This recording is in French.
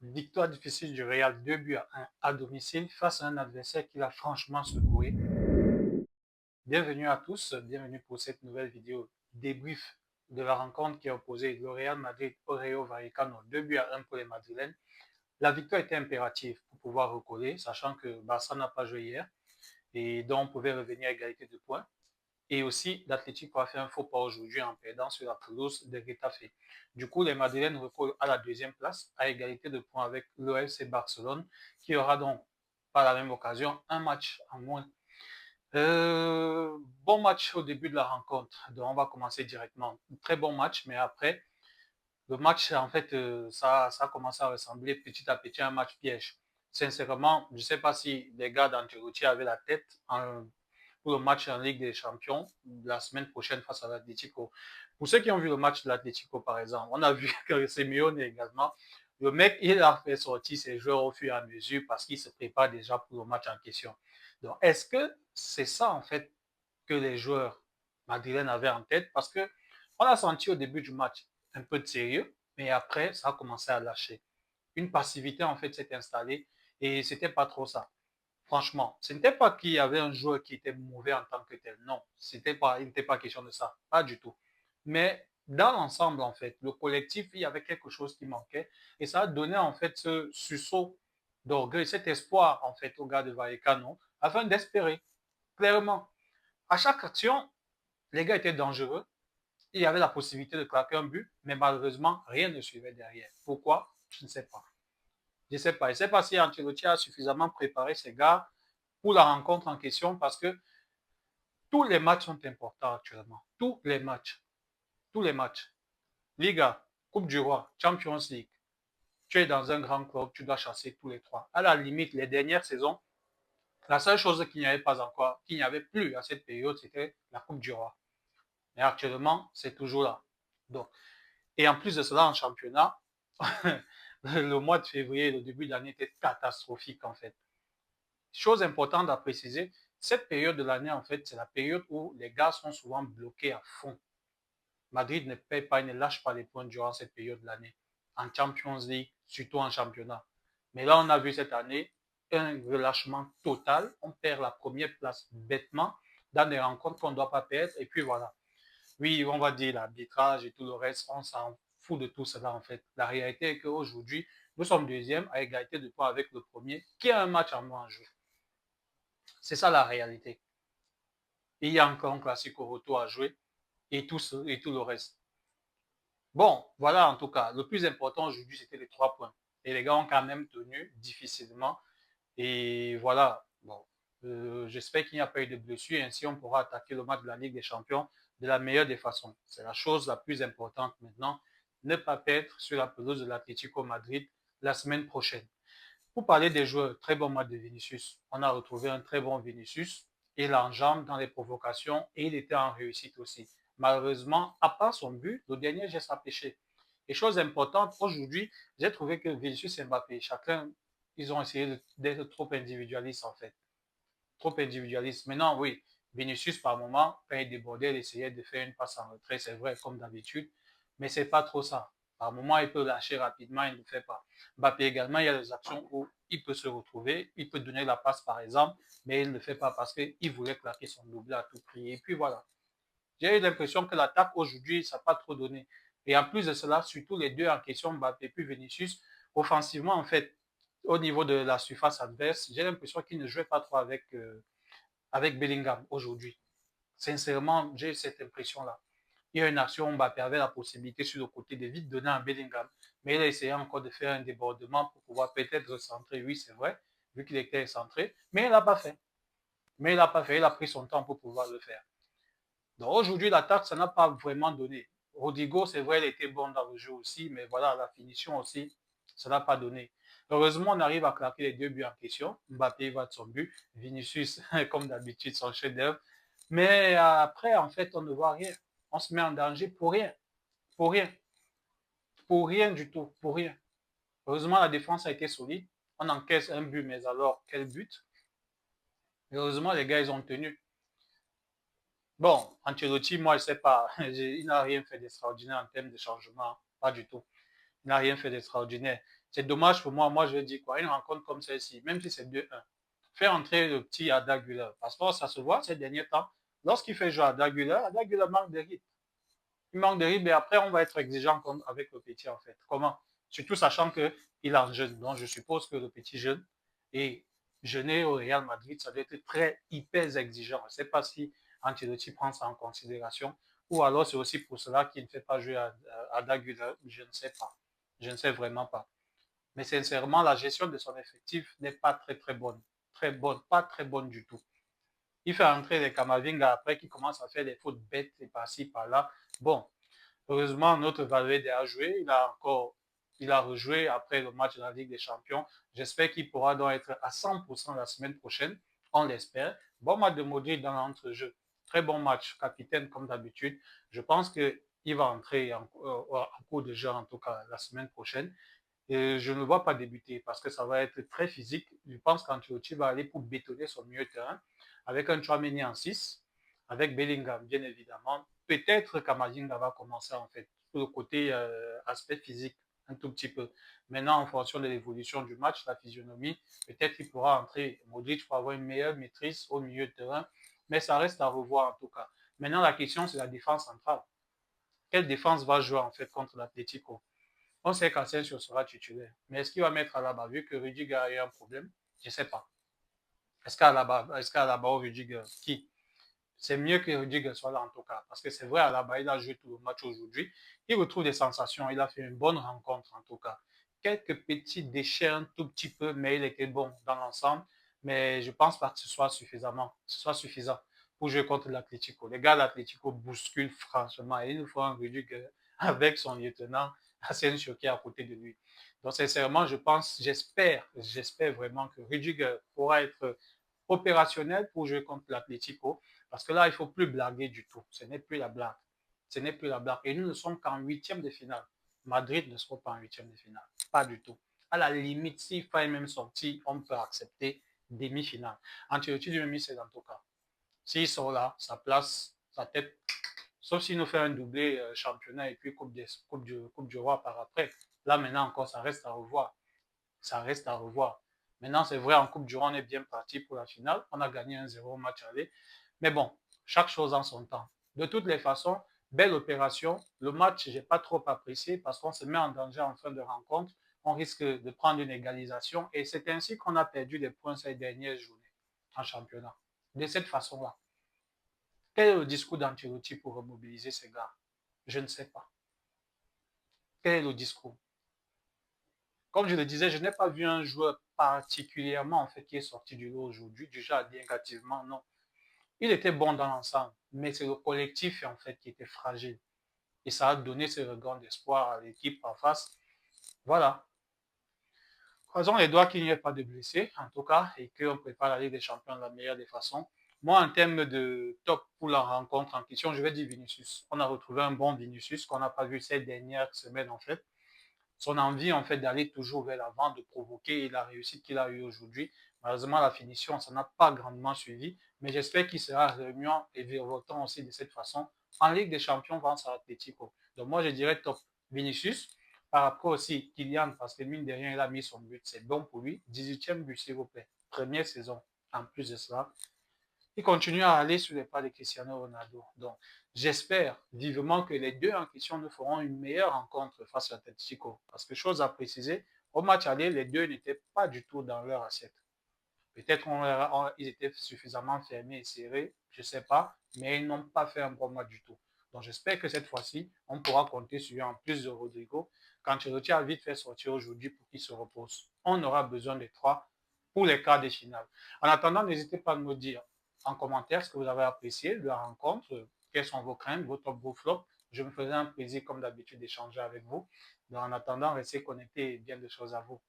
Victoire difficile du Real, 2 buts à 1 à domicile face à un adversaire qui l'a franchement secoué. Bienvenue à tous, bienvenue pour cette nouvelle vidéo débrief de la rencontre qui a opposé le Real Madrid au Rayo Vallecano, 2 buts à 1 pour les Madrilènes. La victoire était impérative pour pouvoir recoller, sachant que Barça n'a pas joué hier et donc on pouvait revenir à égalité de points. Et aussi, l'Atlético a fait un faux pas aujourd'hui en perdant sur la pelouse de Getafe. Du coup, les Madrilènes recollent à la deuxième place, à égalité de points avec l'OFC Barcelone, qui aura donc, par la même occasion, un match en moins. Bon match au début de la rencontre. Donc, on va commencer directement. Très bon match, mais après, le match, en fait, ça a commencé à ressembler petit à petit à un match piège. Sincèrement, je ne sais pas si les gars d'Ancelotti avaient la tête pour le match en Ligue des Champions la semaine prochaine face à l'Atlético. Pour ceux qui ont vu le match de l'Atlético, par exemple, on a vu que Simeone également, le mec, il a fait sortir ses joueurs au fur et à mesure parce qu'il se prépare déjà pour le match en question. Donc, est-ce que c'est ça, en fait, que les joueurs madrilènes avaient en tête? Parce que on a senti au début du match un peu de sérieux, mais après, ça a commencé à lâcher. Une passivité, en fait, s'est installée et c'était pas trop ça. Franchement, ce n'était pas qu'il y avait un joueur qui était mauvais en tant que tel. Non, il n'était pas question de ça. Pas du tout. Mais dans l'ensemble, en fait, le collectif, il y avait quelque chose qui manquait. Et ça a donné, en fait, ce sursaut d'orgueil, cet espoir, en fait, aux gars de Vallecano, afin d'espérer. Clairement, à chaque action, les gars étaient dangereux. Il y avait la possibilité de claquer un but, mais malheureusement, rien ne suivait derrière. Pourquoi? Je ne sais pas. Je ne sais pas. Je ne sais pas si Ancelotti a suffisamment préparé ses gars pour la rencontre en question parce que tous les matchs sont importants actuellement. Tous les matchs. Tous les matchs. Liga, Coupe du Roi, Champions League. Tu es dans un grand club, tu dois chasser tous les trois. À la limite, les dernières saisons, la seule chose qu'il n'y avait pas encore, qu'il n'y avait plus à cette période, c'était la Coupe du Roi. Mais actuellement, c'est toujours là. Donc, et en plus de cela, en championnat, le mois de février, le début d'année était catastrophique en fait. Chose importante à préciser, cette période de l'année, en fait, c'est la période où les gars sont souvent bloqués à fond. Madrid ne paye pas, il ne lâche pas les points durant cette période de l'année. En Champions League, surtout en championnat. Mais là, on a vu cette année un relâchement total. On perd la première place bêtement dans des rencontres qu'on ne doit pas perdre. Et puis voilà. Oui, on va dire l'arbitrage et tout le reste, on s'en fout de tout cela en fait. La réalité est qu'aujourd'hui, nous sommes deuxième à égalité de points avec le premier qui a un match en moins en jeu. C'est ça la réalité. Il y a encore un classique au retour à jouer et tout le reste. Bon, voilà en tout cas. Le plus important aujourd'hui, c'était les 3 points. Et les gars ont quand même tenu difficilement. Et voilà. Bon, j'espère qu'il n'y a pas eu de blessure. Ainsi, on pourra attaquer le match de la Ligue des Champions de la meilleure des façons. C'est la chose la plus importante maintenant. Ne pas perdre sur la pelouse de l'Atlético Madrid la semaine prochaine. Pour parler des joueurs, très bon match de Vinicius. On a retrouvé un très bon Vinicius. Il enjambe dans les provocations et il était en réussite aussi. Malheureusement, à part son but, le dernier geste a péché. Et chose importante, aujourd'hui, j'ai trouvé que Vinicius et Mbappé, chacun, ils ont essayé d'être trop individualistes en fait. Trop individualistes. Maintenant, oui, Vinicius, par moment, quand il débordait, il essayait de faire une passe en retrait, c'est vrai, comme d'habitude, mais c'est pas trop ça. Par moment, il peut lâcher rapidement, il ne le fait pas. Mbappé également, il y a des actions où il peut se retrouver, il peut donner la passe par exemple, mais il ne le fait pas parce qu'il voulait claquer son doublé à tout prix. Et puis voilà. J'ai eu l'impression que l'attaque aujourd'hui, ça n'a pas trop donné. Et en plus de cela, surtout les deux en question, Mbappé puis Vinicius, offensivement, en fait, au niveau de la surface adverse, j'ai l'impression qu'il ne jouait pas trop avec Bellingham aujourd'hui. Sincèrement, j'ai cette impression-là. Il y a une action, Mbappé avait la possibilité sur le côté de vite donner à Bellingham, mais il a essayé encore de faire un débordement pour pouvoir peut-être centrer. Oui, c'est vrai, vu qu'il était centré, mais il n'a pas fait. Mais il n'a pas fait, il a pris son temps pour pouvoir le faire. Donc aujourd'hui, l'attaque, ça n'a pas vraiment donné. Rodrigo, c'est vrai, il était bon dans le jeu aussi, mais voilà, la finition aussi, ça n'a pas donné. Heureusement, on arrive à claquer les 2 buts en question. Mbappé va de son but. Vinicius, comme d'habitude, son chef-d'œuvre. Mais après, en fait, on ne voit rien. On se met en danger pour rien. Pour rien. Pour rien du tout. Pour rien. Heureusement, la défense a été solide. On encaisse un but, mais alors, quel but? Heureusement, les gars, ils ont tenu. Bon, Ancelotti, moi, je ne sais pas. Il n'a rien fait d'extraordinaire en termes de changement. Pas du tout. Il n'a rien fait d'extraordinaire. C'est dommage pour moi. Moi, je vais dire quoi? Une rencontre comme celle-ci, même si c'est 2-1, faire entrer le petit Arda Güler. Parce que ça se voit ces derniers temps. Lorsqu'il fait jouer Arda Güler manque de rythme. Il manque de rythme et après, on va être exigeant avec le petit, en fait. Comment? Surtout sachant qu'il est en jeune. Donc, je suppose que le petit jeune et jeûner au Real Madrid, ça doit être très hyper exigeant. Je ne sais pas si Ancelotti prend ça en considération ou alors c'est aussi pour cela qu'il ne fait pas jouer à Güler. Je ne sais pas. Je ne sais vraiment pas. Mais sincèrement, la gestion de son effectif n'est pas très, très bonne. Très bonne, pas très bonne du tout. Il fait entrer les Kamavinga après qui commence à faire des fautes bêtes et par-ci, par-là. Bon, heureusement, notre Valverde a joué. Il a rejoué après le match de la Ligue des Champions. J'espère qu'il pourra donc être à 100% la semaine prochaine. On l'espère. Bon match de Modric dans l'entrejeu. Très bon match, capitaine comme d'habitude. Je pense qu'il va entrer en cours de jeu, en tout cas, la semaine prochaine. Et je ne le vois pas débuter parce que ça va être très physique. Je pense qu'Ancelotti va aller pour bétonner son milieu de terrain avec un Tchouaméni en 6, avec Bellingham, bien évidemment. Peut-être qu'Amazinga va commencer, en fait, sur le côté aspect physique, un tout petit peu. Maintenant, en fonction de l'évolution du match, la physionomie, peut-être qu'il pourra entrer Modric pour avoir une meilleure maîtrise au milieu de terrain, mais ça reste à revoir en tout cas. Maintenant, la question, c'est la défense centrale. Quelle défense va jouer, en fait, contre l'Atlético? On sait qu'Asensio sera titulaire. Mais est-ce qu'il va mettre Alaba vu que Rudiger a eu un problème? Je ne sais pas. Est-ce qu'Alaba ou Rudiger, qui? C'est mieux que Rudiger soit là en tout cas. Parce que c'est vrai, Alaba, il a joué tout le match aujourd'hui. Il retrouve des sensations. Il a fait une bonne rencontre en tout cas. Quelques petits déchets un tout petit peu, mais il était bon dans l'ensemble. Mais je ne pense pas que ce soit suffisant pour jouer contre l'Atlético. Les gars, l'Atlético bousculent franchement. Et il nous faut un Rudiger avec son lieutenant Asensio qui est à côté de lui. Donc, sincèrement, j'espère vraiment que Rudiger pourra être opérationnel pour jouer contre l'Atlético. Parce que là, il ne faut plus blaguer du tout. Ce n'est plus la blague. Ce n'est plus la blague. Et nous ne sommes qu'en huitième de finale. Madrid ne sera pas en huitième de finale. Pas du tout. À la limite, s'il faille même sortir, on peut accepter demi-finale. Ancelotti lui-même, c'est dans tout cas. S'ils sont là, sa place, sa tête, sauf s'il nous fait un doublé championnat et puis coupe du Roi par après. Là, maintenant encore, ça reste à revoir. Ça reste à revoir. Maintenant, c'est vrai, en Coupe du Roi, on est bien parti pour la finale. On a gagné 1-0 au match aller. Mais bon, chaque chose en son temps. De toutes les façons, belle opération. Le match, je n'ai pas trop apprécié parce qu'on se met en danger en fin de rencontre. On risque de prendre une égalisation et c'est ainsi qu'on a perdu les points ces dernières journées en championnat. De cette façon-là. Quel est le discours d'Ancelotti pour remobiliser ces gars? Je ne sais pas. Quel est le discours? Comme je le disais, je n'ai pas vu un joueur particulièrement en fait qui est sorti du lot aujourd'hui, du genre négativement, non. Il était bon dans l'ensemble, mais c'est le collectif en fait qui était fragile. Et ça a donné ce regard d'espoir à l'équipe en face. Voilà. Croisons les doigts qu'il n'y ait pas de blessés, en tout cas, et qu'on prépare la Ligue des Champions de la meilleure des façons. Moi, en termes de top pour la rencontre en question, je vais dire Vinicius. On a retrouvé un bon Vinicius qu'on n'a pas vu ces dernières semaines, en fait. Son envie, en fait, d'aller toujours vers l'avant, de provoquer et la réussite qu'il a eue aujourd'hui. Malheureusement, la finition, ça n'a pas grandement suivi, mais j'espère qu'il sera remuant et virevoltant aussi de cette façon en Ligue des Champions face à l'Atlético. Donc, moi, je dirais top Vinicius. Par rapport aussi, Kylian, parce que mine de rien, il a mis son but. C'est bon pour lui. 18e but, s'il vous plaît. Première saison. En plus de cela, il continue à aller sur les pas de Cristiano Ronaldo. Donc, j'espère vivement que les deux en question nous feront une meilleure rencontre face à l'Atlético. Parce que, chose à préciser, au match aller, les deux n'étaient pas du tout dans leur assiette. Peut-être qu'ils étaient suffisamment fermés et serrés, je ne sais pas, mais ils n'ont pas fait un bon match du tout. Donc, j'espère que cette fois-ci, on pourra compter sur en plus de Rodrigo. Quand Ancelotti a vite fait sortir aujourd'hui pour qu'il se repose. On aura besoin des trois pour les quarts de finale. En attendant, n'hésitez pas à nous dire en commentaire ce que vous avez apprécié de la rencontre, quelles sont vos craintes, vos top, vos flops. Je me faisais un plaisir, comme d'habitude, d'échanger avec vous. Donc, en attendant, restez connectés et bien de choses à vous.